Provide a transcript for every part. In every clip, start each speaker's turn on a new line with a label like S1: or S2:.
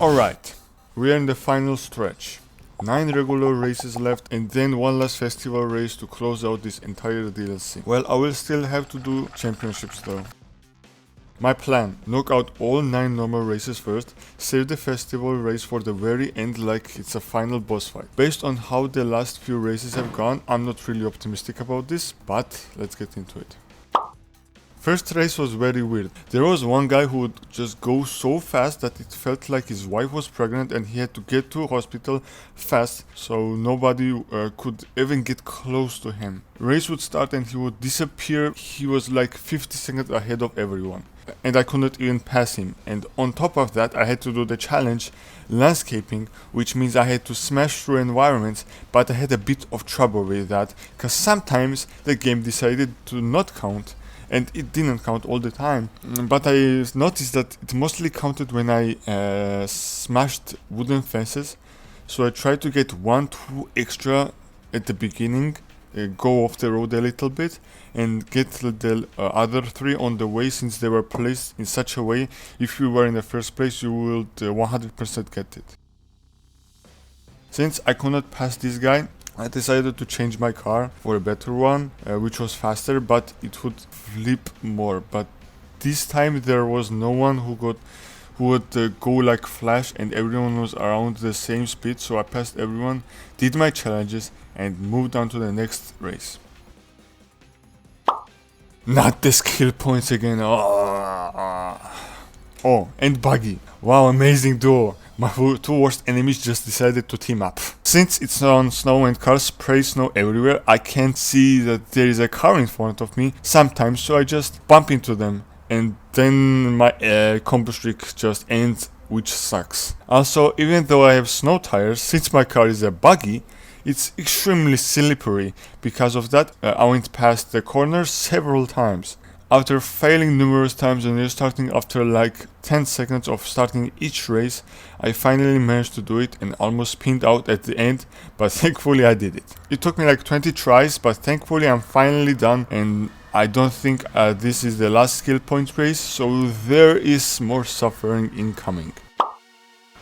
S1: Alright, we are in the final stretch. 9 regular races left and then one last festival race to close out this entire DLC. Well, I will still have to do championships though. My plan, knock out all 9 normal races first, save the festival race for the very end like it's a final boss fight. Based on how the last few races have gone, I'm not really optimistic about this, but let's get into it. First race was very weird. There was one guy who would just go so fast that it felt like his wife was pregnant and he had to get to hospital fast so nobody could even get close to him. Race would start and he would disappear. He was like 50 seconds ahead of everyone. And I couldn't even pass him. And on top of that, I had to do the challenge landscaping, which means I had to smash through environments, but I had a bit of trouble with that because sometimes the game decided to not count. And it didn't count all the time, but I noticed that it mostly counted when I smashed wooden fences. So I tried to get 1-2 extra at the beginning, go off the road a little bit, and get the other 3 on the way, since they were placed in such a way if you were in the first place you would 100% get it. Since I could not pass this guy, I decided to change my car for a better one, which was faster, but it would flip more. But this time there was no one who would go like Flash, and everyone was around the same speed. So I passed everyone, did my challenges, and moved on to the next race. Not the skill points again. Oh, and Buggy. Wow, amazing duo. My 2 worst enemies just decided to team up. Since it's on snow and cars spray snow everywhere, I can't see that there is a car in front of me sometimes, so I just bump into them. And then my combo streak just ends, which sucks. Also, even though I have snow tires, since my car is a buggy, it's extremely slippery. Because of that, I went past the corner several times. After failing numerous times and restarting after like 10 seconds of starting each race, I finally managed to do it and almost spinned out at the end, but thankfully I did it. It took me like 20 tries, but thankfully I'm finally done, and I don't think this is the last skill point race, so there is more suffering incoming.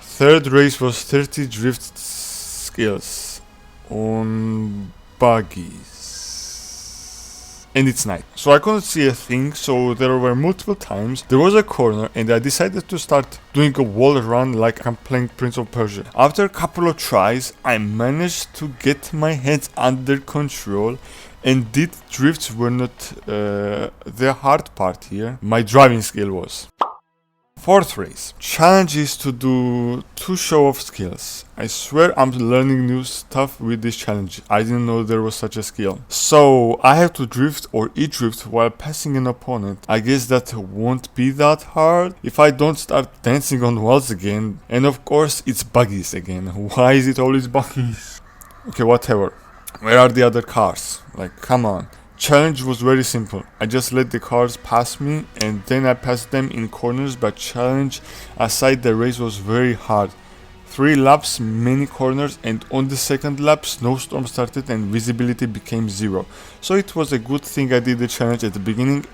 S1: Third race was 30 drift skills on buggies. And it's night, so I couldn't see a thing, so there were multiple times there was a corner and I decided to start doing a wall run like I'm playing Prince of Persia. After a couple of tries, I managed to get my hands under control, and did drifts were not the hard part here, my driving skill was. Fourth race. Challenge is to do 2 show-off skills. I swear I'm learning new stuff with this challenge. I didn't know there was such a skill. So I have to drift or e-drift while passing an opponent. I guess that won't be that hard if I don't start dancing on walls again. And of course it's buggies again. Why is it always buggies? Okay, whatever. Where are the other cars? Like, come on. Challenge was very simple. I just let the cars pass me and then I passed them in corners, but challenge aside, the race was very hard. 3 laps, many corners, and on the second lap snowstorm started and visibility became 0. So it was a good thing I did the challenge at the beginning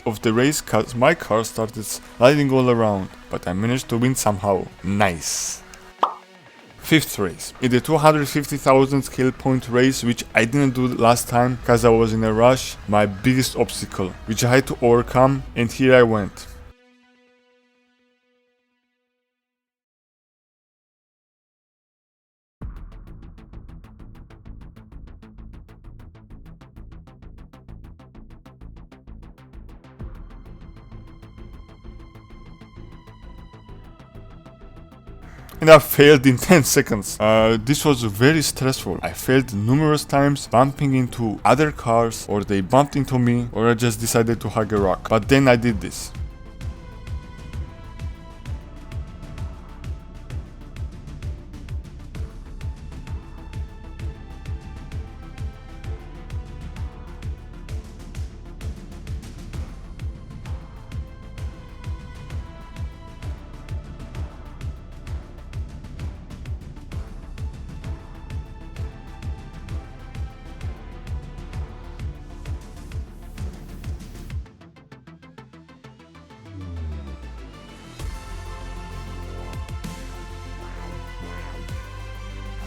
S1: of the race, cause my car started sliding all around, but I managed to win somehow. Nice. Fifth race. In the 250,000 skill point race, which I didn't do last time cause I was in a rush, my biggest obstacle, which I had to overcome, and here I went. And I failed in 10 seconds. This was very stressful. I failed numerous times, bumping into other cars, or they bumped into me, or I just decided to hug a rock. But then I did this.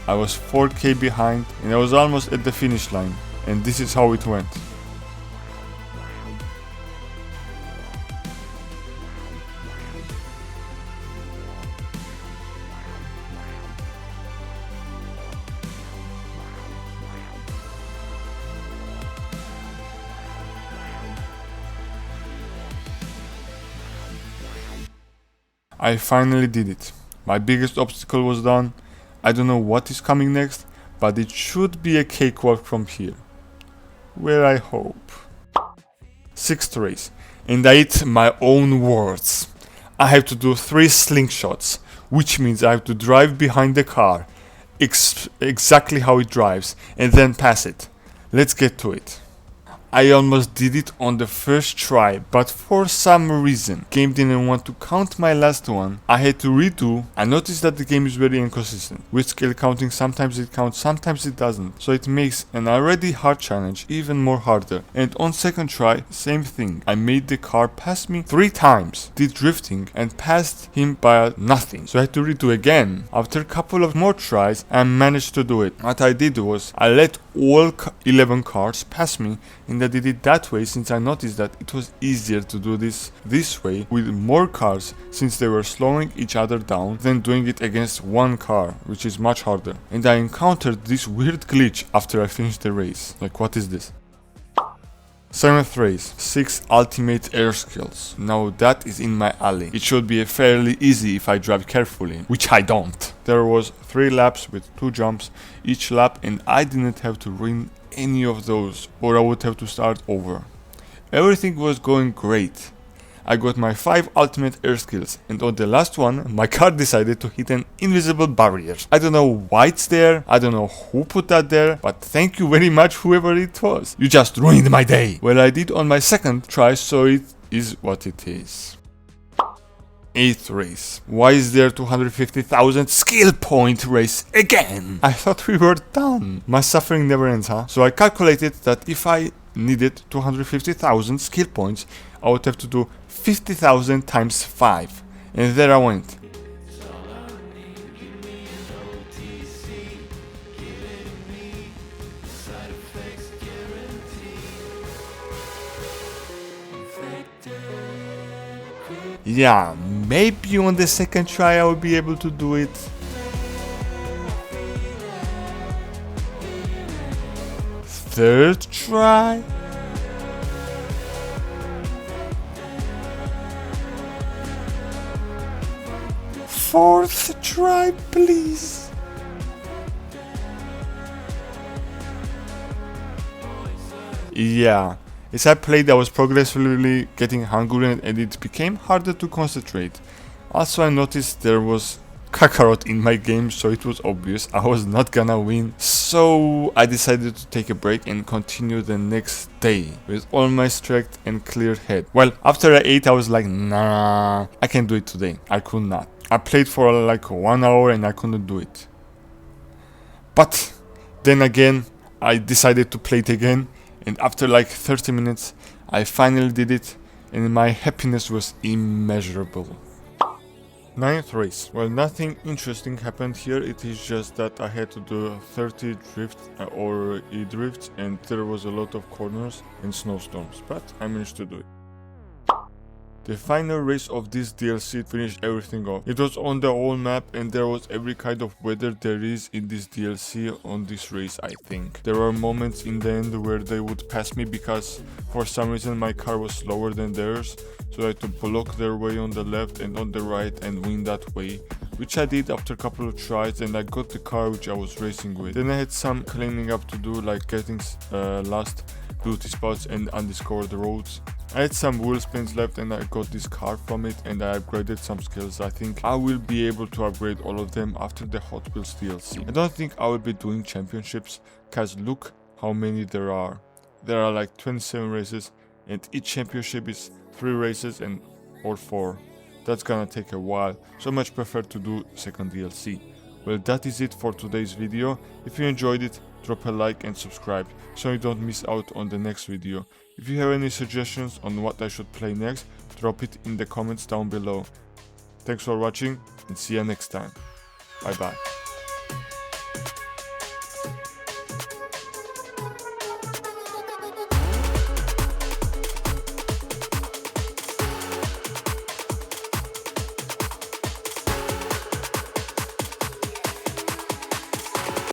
S1: I was 4k behind and I was almost at the finish line. And this is how it went. I finally did it. My biggest obstacle was done. I don't know what is coming next, but it should be a cakewalk from here. Well, I hope. 6th race, and I eat my own words. I have to do 3 slingshots, which means I have to drive behind the car, exactly how it drives, and then pass it. Let's get to it. I almost did it on the first try, but for some reason, game didn't want to count my last one. I had to redo. I noticed that the game is very inconsistent. With scale counting, sometimes it counts, sometimes it doesn't. So it makes an already hard challenge even more harder. And on second try, same thing. I made the car pass me 3 times, did drifting, and passed him by nothing. So I had to redo again. After a couple of more tries, I managed to do it. What I did was, I let all 11 cars pass me, and I did it that way since I noticed that it was easier to do this way with more cars since they were slowing each other down than doing it against one car, which is much harder. And I encountered this weird glitch after I finished the race. Like, what is this? 7th race, 6 ultimate air skills. Now that is in my alley. It should be fairly easy if I drive carefully, which I don't. There was 3 laps with 2 jumps each lap, and I didn't have to win any of those, or I would have to start over. Everything was going great. I got my 5 ultimate air skills, and on the last one, my car decided to hit an invisible barrier. I don't know why it's there, I don't know who put that there, but thank you very much whoever it was. You just ruined my day. Well, I did on my second try, so it is what it is. 8th race. Why is there 250,000 skill point race again? I thought we were done. My suffering never ends, huh? So I calculated that if I needed 250,000 skill points, I would have to do 50,000 times 5. And there I went. Yeah, maybe on the second try I will be able to do it. Third try. Fourth try, please. Yeah. As I played, I was progressively getting hungry and it became harder to concentrate. Also, I noticed there was Kakarot in my game, so it was obvious I was not gonna win. So I decided to take a break and continue the next day with all my strength and clear head. Well, after I ate, I was like, nah, I can't do it today. I could not. I played for like 1 hour and I couldn't do it. But then again, I decided to play it again. And after like 30 minutes, I finally did it, and my happiness was immeasurable. 9th race. Well, nothing interesting happened here, it is just that I had to do 30 drifts or e-drifts, and there was a lot of corners and snowstorms, but I managed to do it. The final race of this DLC finished everything off. It was on the whole map and there was every kind of weather there is in this DLC on this race, I think. There were moments in the end where they would pass me because for some reason my car was slower than theirs, so I had to block their way on the left and on the right and win that way, which I did after a couple of tries, and I got the car which I was racing with. Then I had some cleaning up to do, like getting last beauty spots and undiscovered roads. I had some wheel spins left and I got this car from it, and I upgraded some skills. I think I will be able to upgrade all of them after the Hot Wheels DLC. I don't think I will be doing championships, cause look how many there are. There are like 27 races and each championship is 3 races or 4. That's gonna take a while, so much prefer to do second DLC. Well, that is it for today's video. If you enjoyed it, drop a like and subscribe so you don't miss out on the next video. If you have any suggestions on what I should play next, drop it in the comments down below. Thanks for watching and see you next time. Bye bye.